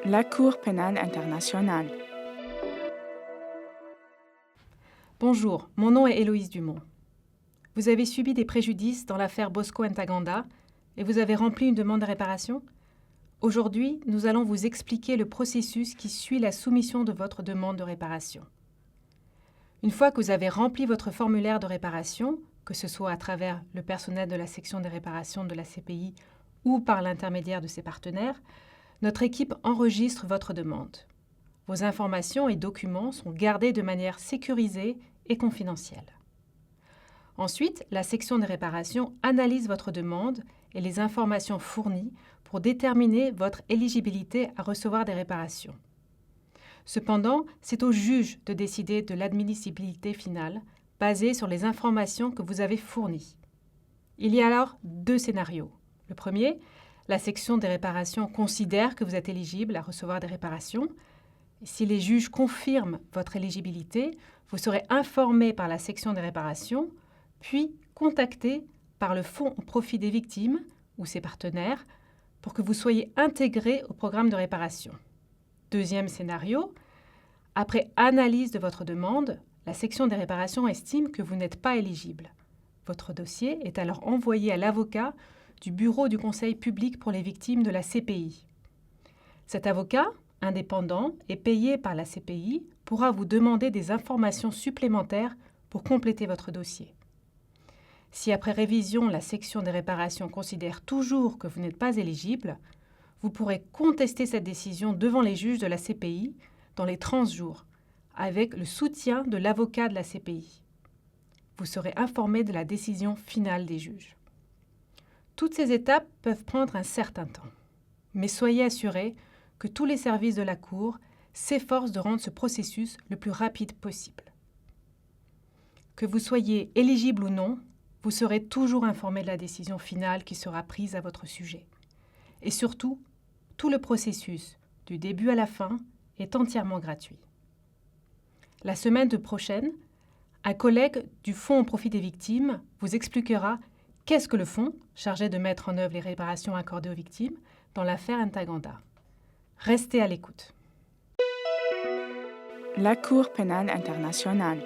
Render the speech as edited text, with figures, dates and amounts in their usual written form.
La Cour pénale internationale. Bonjour, mon nom est Héloïse Dumont. Vous avez subi des préjudices dans l'affaire Bosco Ntaganda et vous avez rempli une demande de réparation? Aujourd'hui, nous allons vous expliquer le processus qui suit la soumission de votre demande de réparation. Une fois que vous avez rempli votre formulaire de réparation, que ce soit à travers le personnel de la section des réparations de la CPI ou par l'intermédiaire de ses partenaires, notre équipe enregistre votre demande. Vos informations et documents sont gardés de manière sécurisée et confidentielle. Ensuite, la section des réparations analyse votre demande et les informations fournies pour déterminer votre éligibilité à recevoir des réparations. Cependant, c'est au juge de décider de l'admissibilité finale basée sur les informations que vous avez fournies. Il y a alors deux scénarios. Le premier, la section des réparations considère que vous êtes éligible à recevoir des réparations. Si les juges confirment votre éligibilité, vous serez informé par la section des réparations, puis contacté par le Fonds au profit des victimes ou ses partenaires pour que vous soyez intégré au programme de réparation. Deuxième scénario, après analyse de votre demande, la section des réparations estime que vous n'êtes pas éligible. Votre dossier est alors envoyé à l'avocat du Bureau du Conseil public pour les victimes de la CPI. Cet avocat, indépendant et payé par la CPI, pourra vous demander des informations supplémentaires pour compléter votre dossier. Si après révision, la section des réparations considère toujours que vous n'êtes pas éligible, vous pourrez contester cette décision devant les juges de la CPI dans les 30 jours, avec le soutien de l'avocat de la CPI. Vous serez informé de la décision finale des juges. Toutes ces étapes peuvent prendre un certain temps, mais soyez assurés que tous les services de la Cour s'efforcent de rendre ce processus le plus rapide possible. Que vous soyez éligible ou non, vous serez toujours informé de la décision finale qui sera prise à votre sujet. Et surtout, tout le processus, du début à la fin, est entièrement gratuit. La semaine prochaine, un collègue du Fonds au profit des victimes vous expliquera qu'est-ce que le Fonds, chargé de mettre en œuvre les réparations accordées aux victimes, dans l'affaire Ntaganda. Restez à l'écoute. La Cour pénale internationale.